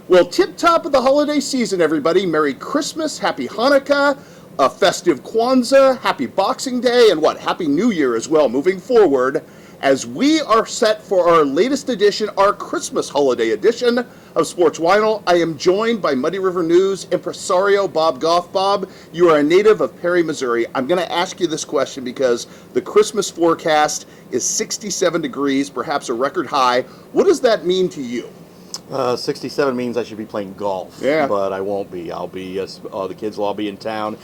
Well, tip top of the holiday season, everybody. Merry Christmas, Happy Hanukkah, a festive Kwanzaa, Happy Boxing Day, and what? Happy New Year as well, moving forward, as we are set for our latest edition, our Christmas holiday edition of Sports Vinyl. I am joined by Muddy River News impresario Bob Goff. Bob, you are a native of Perry, Missouri. I'm going to ask you this question because the Christmas forecast is 67 degrees, perhaps a record high. What does that mean to you? 67 means I should be playing golf, Yeah. but I won't be. I'll be, the kids will all be in town.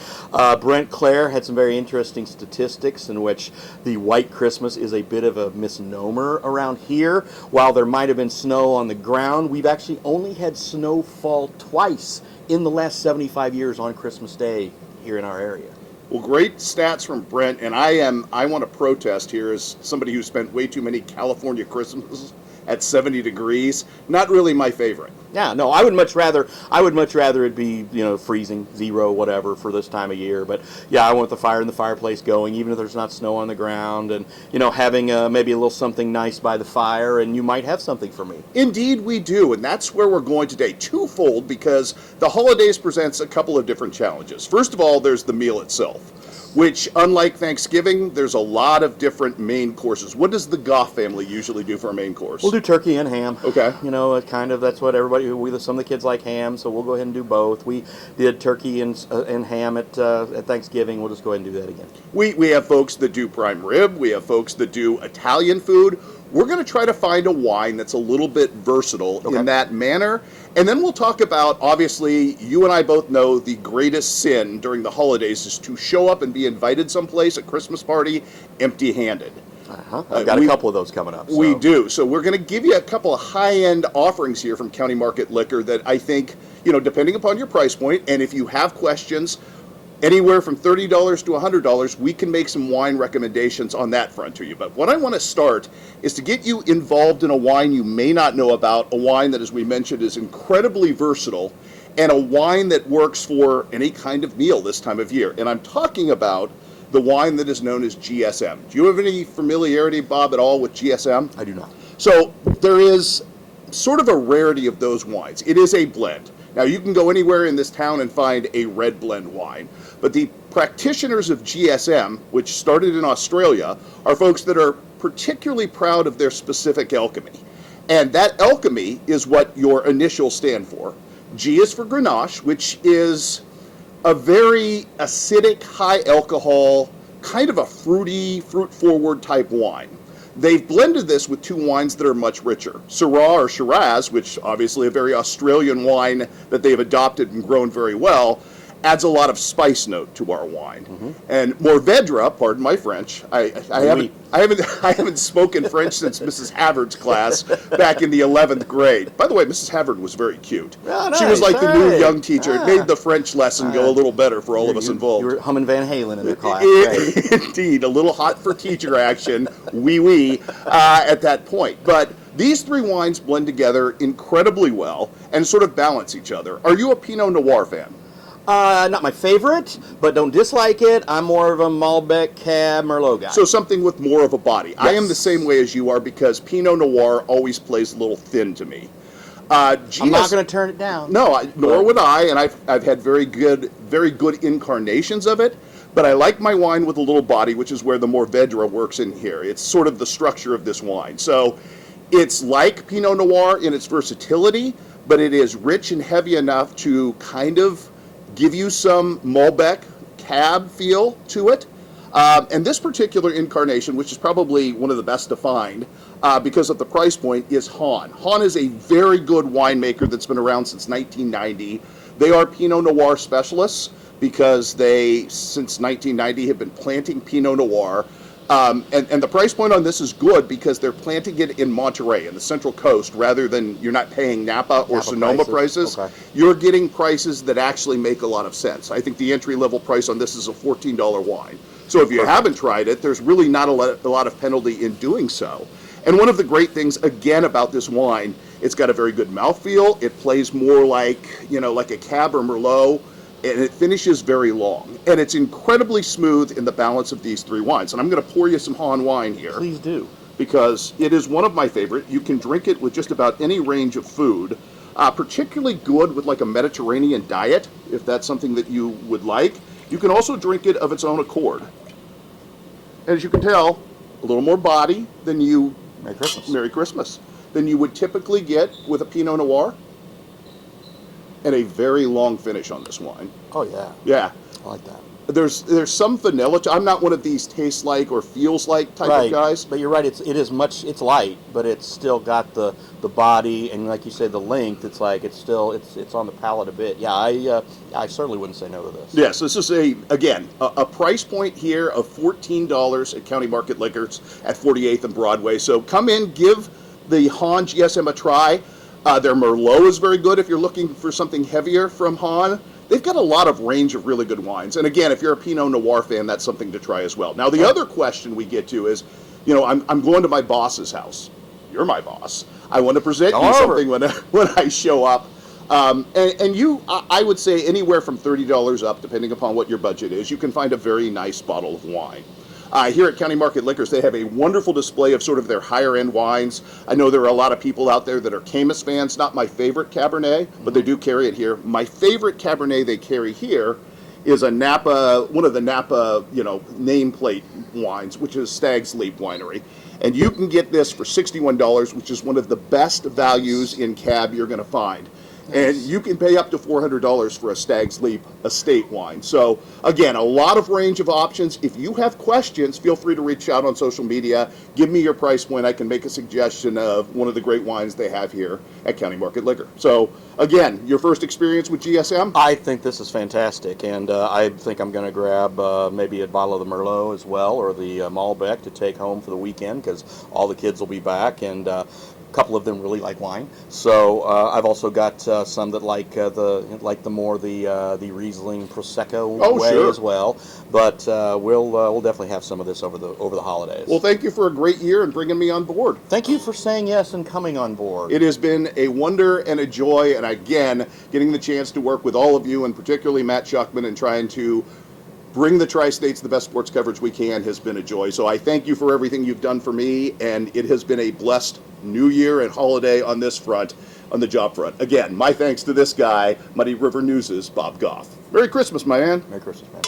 Brent Clare had some very interesting statistics in which the white Christmas is a bit of a misnomer around here. While there might have been snow on the ground, we've actually only had snow fall twice in the last 75 years on Christmas Day here in our area. Well, great stats from Brent, and I want to protest here as somebody who spent way too many California Christmases at 70 degrees. Not really my favorite. Yeah, no, I would much rather it be, freezing, 0, whatever, for this time of year. But yeah, I want the fire in the fireplace going, even if there's not snow on the ground, and having maybe a little something nice by the fire, and you might have something for me. Indeed we do, and that's where we're going today, twofold, because the holidays presents a couple of different challenges. First of all, there's the meal itself, which, unlike Thanksgiving, there's a lot of different main courses. What does the Goff family usually do for a main course? We'll do turkey and ham. Okay. That's what everybody, some of the kids like ham, so we'll go ahead and do both. We did turkey and ham at Thanksgiving. We'll just go ahead and do that again. We have folks that do prime rib. We have folks that do Italian food. We're going to try to find a wine that's a little bit versatile in that manner. And then we'll talk about, obviously, you and I both know the greatest sin during the holidays is to show up and be invited someplace, a Christmas party, empty-handed. I've got a couple of those coming up. So. We do. So we're going to give you a couple of high-end offerings here from County Market Liquor that I think, depending upon your price point, and if you have questions, anywhere from $30 to $100, we can make some wine recommendations on that front to you. But what I want to start is to get you involved in a wine you may not know about, a wine that, as we mentioned, is incredibly versatile, and a wine that works for any kind of meal this time of year. And I'm talking about the wine that is known as GSM. Do you have any familiarity, Bob, at all with GSM? I do not. So there is sort of a rarity of those wines. It is a blend. Now, you can go anywhere in this town and find a red blend wine, but the practitioners of GSM, which started in Australia, are folks that are particularly proud of their specific alchemy. And that alchemy is what your initials stand for. G is for Grenache, which is a very acidic, high alcohol, kind of a fruity, fruit-forward type wine. They've blended this with two wines that are much richer. Syrah or Shiraz, which obviously a very Australian wine that they've adopted and grown very well, adds a lot of spice note to our wine. Mm-hmm. And Mourvedre, pardon my French, I haven't spoken French since Mrs. Havard's class back in the 11th grade. By the way, Mrs. Havard was very cute. Oh, nice. She was like the new young teacher. It made the French lesson go a little better for all of us involved. You were humming Van Halen in the class. Indeed, a little hot for teacher action, at that point. But these three wines blend together incredibly well and sort of balance each other. Are you a Pinot Noir fan? Not my favorite, but don't dislike it. I'm more of a Malbec, Cab, Merlot guy. So something with more of a body. Yes. I am the same way as you are because Pinot Noir always plays a little thin to me. I'm not going to turn it down. No, nor would I, and I've had very good incarnations of it. But I like my wine with a little body, which is where the Mourvedre works in here. It's sort of the structure of this wine. So it's like Pinot Noir in its versatility, but it is rich and heavy enough to kind of give you some Malbec Cab feel to it. And this particular incarnation, which is probably one of the best to find because of the price point, is Hahn. Hahn is a very good winemaker that's been around since 1990. They are Pinot Noir specialists because they, since 1990, have been planting Pinot Noir. And the price point on this is good because they're planting it in Monterey, in the Central Coast, rather than you're not paying Napa or Sonoma prices. Okay. You're getting prices that actually make a lot of sense. I think the entry-level price on this is a $14 wine. So if you haven't tried it, there's really not a lot of penalty in doing so. And one of the great things, again, about this wine, it's got a very good mouthfeel. It plays more like, like a Cab or Merlot. And it finishes very long. And it's incredibly smooth in the balance of these three wines. And I'm going to pour you some Hahn wine here. Please do. Because it is one of my favorite. You can drink it with just about any range of food. Particularly good with like a Mediterranean diet, if that's something that you would like. You can also drink it of its own accord. As you can tell, a little more body than you Merry Christmas. Merry Christmas than you would typically get with a Pinot Noir, and a very long finish on this wine. Oh yeah, Yeah, I like that. there's some vanilla. I'm not one of these taste like or feels like type Right, of guys. but you're right. It's light, but it's still got the body, and like you said, the length. It's like it's on the palate a bit. Yeah, I certainly wouldn't say no to this. Yes, this is a price point here of $14 at County Market Liquors at 48th and Broadway. So come in, give the Hahn GSM a try. Their Merlot is very good if you're looking for something heavier from Hahn. They've got a lot of range of really good wines. And again, if you're a Pinot Noir fan, that's something to try as well. Now, the other question we get to is, I'm going to my boss's house. You're my boss. I want to present you something when I show up. I would say anywhere from $30 up, depending upon what your budget is, you can find a very nice bottle of wine. Here at County Market Liquors, they have a wonderful display of sort of their higher-end wines. I know there are a lot of people out there that are Caymus fans. Not my favorite Cabernet, but they do carry it here. My favorite Cabernet they carry here is a Napa, one of the Napa, nameplate wines, which is Stag's Leap Winery. And you can get this for $61, which is one of the best values in Cab you're going to find. And you can pay up to $400 for a Stag's Leap estate wine. So, again, a lot of range of options. If you have questions, feel free to reach out on social media. Give me your price point. I can make a suggestion of one of the great wines they have here at County Market Liquor. So, again, your first experience with GSM? I think this is fantastic, and I think I'm going to grab maybe a bottle of the Merlot as well, or the Malbec to take home for the weekend, because all the kids will be back, and a couple of them really like wine. So I've also got some that like the Riesling Prosecco way sure. as well. But we'll definitely have some of this over the holidays. Well, thank you for a great year and bringing me on board. Thank you for saying yes and coming on board. It has been a wonder and a joy, and again, getting the chance to work with all of you, and particularly Matt Schuckman, and trying to bring the Tri-States the best sports coverage we can has been a joy. So I thank you for everything you've done for me, and it has been a blessed New Year and holiday on this front, on the job front. Again, my thanks to this guy, Muddy River News' Bob Goff. Merry Christmas, my man. Merry Christmas, man.